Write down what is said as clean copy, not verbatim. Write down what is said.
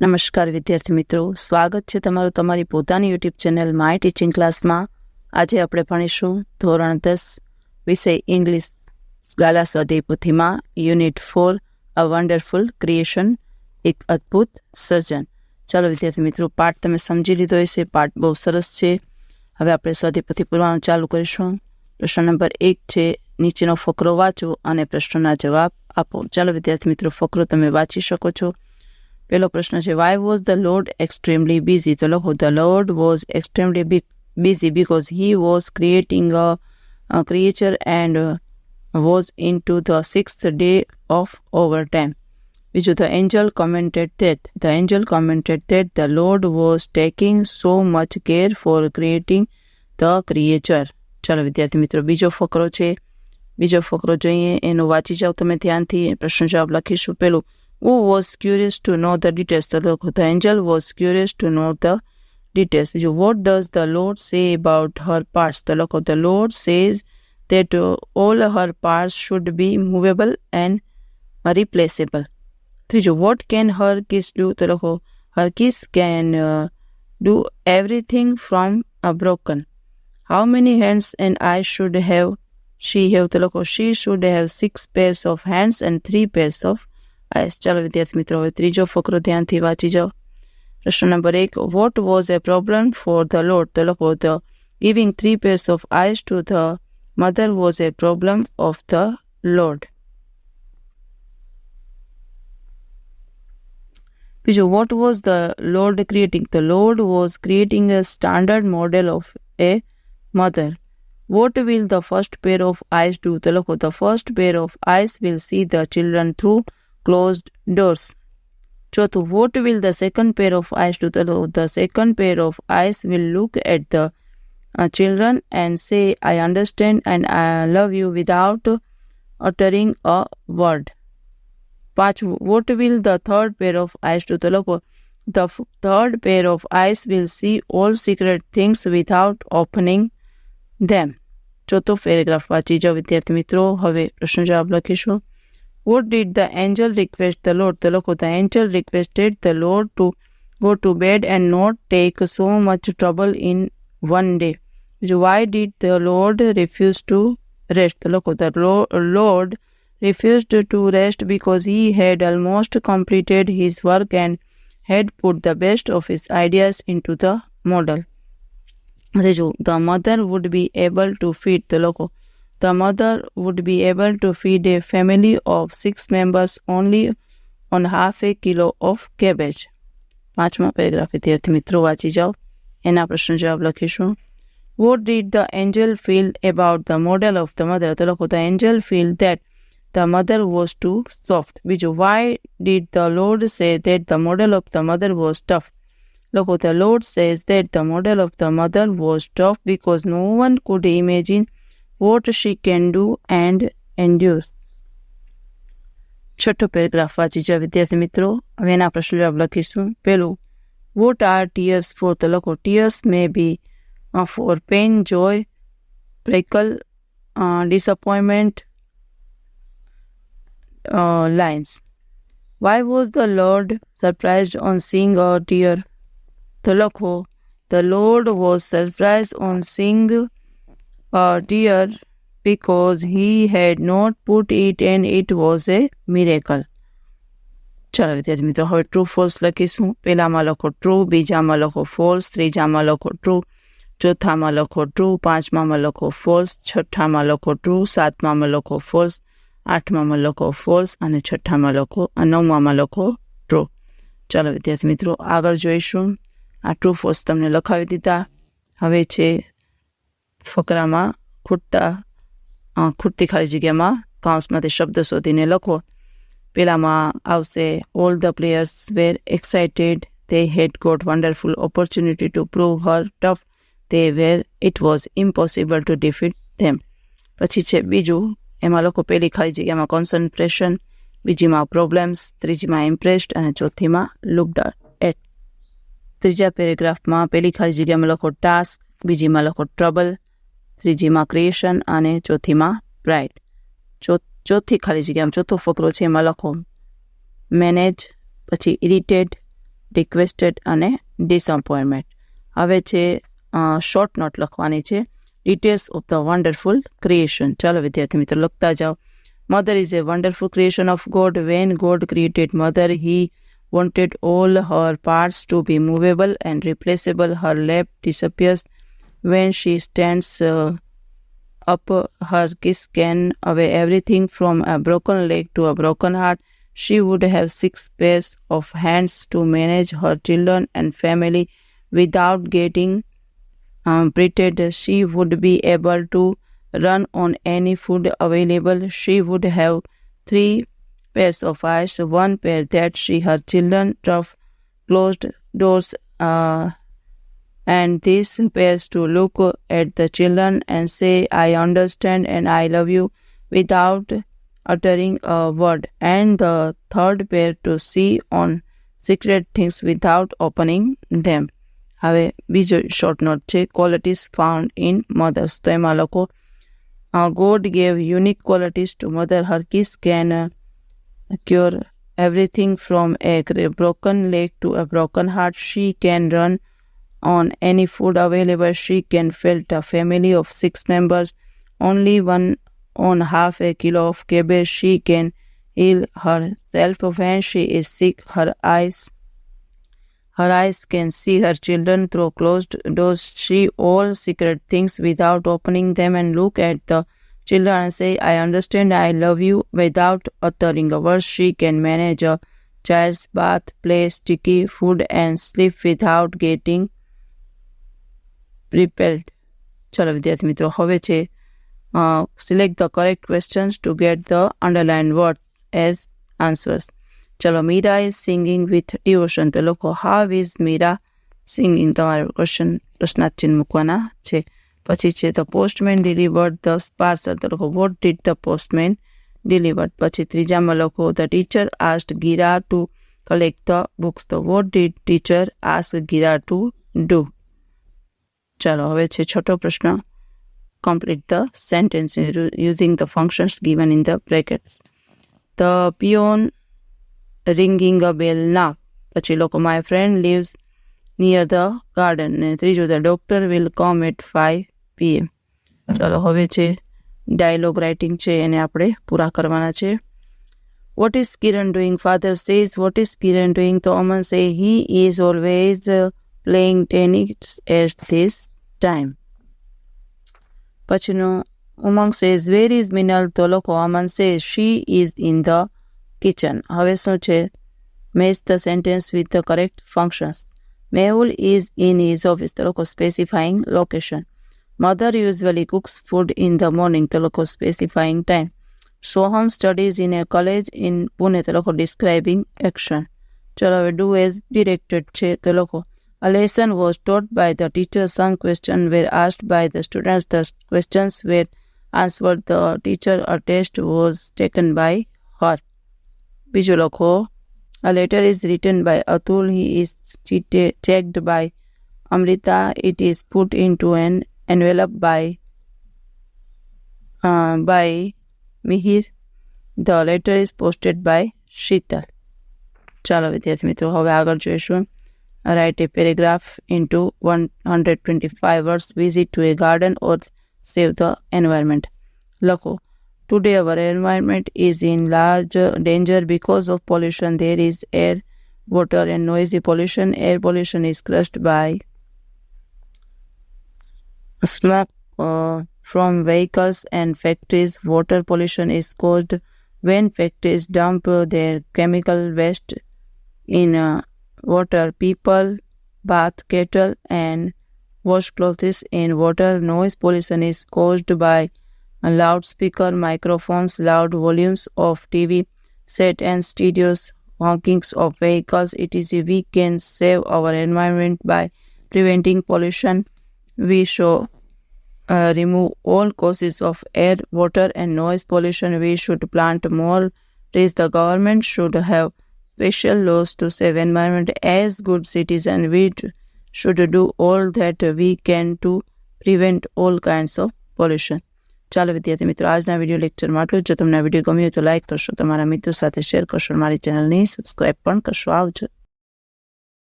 નમસ્કાર વિદ્યાર્થી મિત્રો, સ્વાગત છે તમારું તમારી પોતાની યુટ્યુબ ચેનલ માય ટીચિંગ ક્લાસમાં. આજે આપણે ભણીશું ધોરણ 10 વિષય ઇંગ્લિશ ગાલા સ્વાધ્યાય પોથીમાં યુનિટ 4 અ વન્ડરફુલ ક્રિએશન, એક અદ્ભુત સર્જન. ચાલો વિદ્યાર્થી મિત્રો, પાઠ તમે સમજી લીધો હશે. પાઠ બહુ સરસ છે. હવે આપણે સ્વાધ્યાય પોથી પૂરવાનું ચાલુ કરીશું. પ્રશ્ન નંબર 1 છે, નીચેનો ફકરો વાંચો અને પ્રશ્નોના જવાબ આપો. ચાલો વિદ્યાર્થી મિત્રો, ફકરો તમે વાંચી શકો છો. પહેલો પ્રશ્ન છે, why was the lord extremely busy? તો લખો, the lord was extremely busy because he was creating a creature and was into the 6th day of overtime. બીજું, the angel commented that the lord was taking so much care for creating the creature. ચાલો વિદ્યાર્થી મિત્રો, બીજો ફકરો છે. બીજો ફકરો જોઈએ, એનો વાંચી જાઓ તમે ધ્યાનથી. પ્રશ્ન જવાબ લખીશું. પેલું, who was curious to know the details? The angel was curious to know the details. What does the Lord say about her parts? The Lord says that all her parts should be movable and replaceable. What can her kiss do? Her kiss can do everything from a broken. How many hands and eyes should have she have? She should have 6 pairs of hands and 3 pairs of eyes. ચાલો વિદ્યાર્થી મિત્રો, હવે ત્રીજો ફકરો ધ્યાનથી વાંચી જાઓ. પ્રશ્ન number 1, what was A problem for the lord? તો લખો, the giving 3 pairs of eyes to the mother was a problem of the Lord. બીજું, what was the Lord creating? The Lord was creating a standard model of a mother. What will the first pair of eyes do? તો લખો, the first pair of eyes will see the children through closed doors. Chotu, what will the second pair of eyes do? The second pair of eyes will look at the children and say, I understand and I love you without uttering a word. Pachu, what will the third pair of eyes do? The third pair of eyes will see all secret things without opening them. ચોથો paragraph વાંચી જાઓ વિદ્યાર્થી મિત્રો. હવે પ્રશ્ન જવાબ લખીશું. What did the angel request the Lord? તો લખો, the angel requested the Lord to go to bed and not take so much trouble in one day. Why did the Lord refuse to rest? તો લખો, the Lord refused to rest because he had almost completed his work and had put the best of his ideas into the model. The mother would be able to feed. તો લખો, the mother would be able to feed a family of 6 members only on half a kilo of cabbage. પાંચમા paragraph વિદ્યાર્થી મિત્રો વાંચી જાઓ. એના પ્રશ્ન જવાબ લખીશું. What did the angel feel about the model of the mother? તો લખો, the angel feel that the mother was too soft. બીજું, why did the Lord say that the model of the mother was tough? લખો, the Lord says that the model of the mother was tough because no one could imagine what she can do and endures. છઠ્ઠો paragraph વાંચી જાઓ વિદ્યાર્થી મિત્રો. હવે એના પ્રશ્ન જવાબ લખીશું. પેલું, what are tears for? તો લખો, tears may be for pain, joy, prickle, disappointment, lines. Why was the Lord surprised on seeing a tear? તો લખો, the Lord was surprised on seeing a tear because he had not put it and it was a miracle. ચાલો વિદ્યાર્થી મિત્રો, હવે true false લખીશું. પહેલામાં લખો true, બીજામાં લખો ફોલ્સ, ત્રીજામાં લખો ટ્રુ, ચોથામાં લખો ટ્રુ, પાંચમામાં લખો ફોલ્સ, છઠ્ઠામાં લખો ટ્રુ, સાતમામાં લખો ફોલ્સ, આઠમામાં લખો ફોલ્સ અને છઠ્ઠામાં લખો, નવમામાં લખો ટ્રુ. ચાલો વિદ્યાર્થી મિત્રો, આગળ જોઈશું. આ ટ્રુ ફોલ્સ તમને લખાવી દીધા. હવે છે ફકરામાં ખૂટતી ખાલી જગ્યામાં કાઉન્સમાંથી શબ્દ શોધીને લખો. પહેલામાં આવશે, all the players were excited, they had got wonderful opportunity to prove her tough, they were, it was impossible to defeat them. પછી છે બીજું, એમાં લખો પહેલી ખાલી જગ્યામાં કોન્સન્ટ્રેશન, બીજીમાં પ્રોબ્લેમ્સ, ત્રીજીમાં ઇમ્પ્રેસ્ડ અને ચોથીમાં લુક્ડ એટ. ત્રીજા પેરેગ્રાફમાં પહેલી ખાલી જગ્યામાં લખો ટાસ્ક, બીજીમાં લખો ટ્રબલ, ત્રીજીમાં ક્રિએશન અને ચોથીમાં પ્રાઇડ. ચોથી ખાલી જગ્યામાં ચોથો ફકરો છે એમાં લખો મેનેજ, પછી ઇરિટેડ, રિક્વેસ્ટેડ અને ડિસઅપોઇન્ટમેન્ટ. હવે છે શોર્ટ નોટ લખવાની છે. Details of the wonderful creation. ચાલો વિદ્યાર્થી મિત્રો લખતા જાઓ. Mother is a wonderful creation of God. When God created mother, he wanted all her parts to be movable and replaceable. Her lap disappears when she stands up. Her kiss can away everything from a broken leg to a broken heart. She would have 6 pairs of hands to manage her children and family without getting pretended. She would be able to run on any food available. She would have 3 pairs of eyes, 1 pair that see her children through closed doors, and these pairs to look at the children and say, I understand and I love you without uttering a word, and the 3rd pair to see on secret things without opening them. હવે બીજો short note છે qualities found in mothers. તો એમાં લખો God gave unique qualities to mother. Her kiss can cure everything from a broken leg to a broken heart. She can run on any food available. She can feed a family of 6 members only one on half a kilo of cabbage. She can heal herself when she is sick. Her eyes can see her children through closed doors. See all secret things without opening them and look at the children and say, I understand, I love you without uttering a word. She can manage a child's bath, play sticky food and sleep without getting repelled. ચલો વિદ્યાર્થી મિત્રો હવે છે select the correct questions to get the underlined words as answers. ચલો Meera is singing with devotion. તો લોકો how is Meera singing, તમારે પ્રશ્નાર્થ ચિહ્ન મૂકવાના છે. પછી છે the postman delivered the parcel. તો લોકો what did the postman delivered. પછી ત્રીજામાં લખો the teacher asked Gira to collect the books. તો what did teacher ask Gira to do. ચાલો હવે છે છઠ્ઠો પ્રશ્ન. Complete the sentence using the functions given in the brackets. The peon ringing a bell now. પછી લોકો my friend lives near the garden. ને ત્રીજું the doctor will come at 5 PM. ચાલો હવે છે ડાયલોગ રાઇટિંગ છે એને આપણે પૂરા કરવાના છે. What is Kiran doing? Father says, what is Kiran doing? તો અમન say, he is always playing tennis at this time. પછીનું ઉમંગ says, where is Minal? તો લોકો અમન says, she is in the kitchen. હવે શું છે? Match the sentence with the correct functions. Mehul is in his office. તો લોકો specifying location. Mother usually cooks food in the morning. તો લોકો specifying time. Soham studies in a college in Pune. તો લોકો describing action. ચલો હવે do as directed છે. તો લોકો a lesson was taught by the teacher. Some questions were asked by the students. The questions were answered the teacher. A test was taken by her. બીજો લખો a letter is written by Atul. He is checked by Amrita. It is put into an envelope by Mihir. The letter is posted by Sheetal. ચાલો વિદ્યાર્થી મિત્રો હવે આગળ જોઈશું. Write a paragraph into 125 words. Visit to a garden or save the environment. લખો Today our environment is in large danger because of pollution. There is air, water and noisy pollution. Air pollution is caused by smoke from vehicles and factories. Water pollution is caused when factories dump their chemical waste in water. People bath cattle and wash clothes in water. Noise pollution is caused by loudspeaker, microphones, loud volumes of TV set and stereos, honkings of vehicles. We can save our environment by preventing pollution. We should remove all causes of air, water and noise pollution. We should plant more trees. The government should have special laws to save environment. As good citizens, we should do all that we can to prevent all kinds of pollution. ચાલો વિદ્યાર્થી મિત્રો આજના video લેક્ચરમાં આટલું. જો તમને આ video ગમ્યો તો લાઇક કરશો, તમારા મિત્રો સાથે શેર કરશો, મારી ચેનલને સબસ્ક્રાઈબ પણ કરશો. આવજો.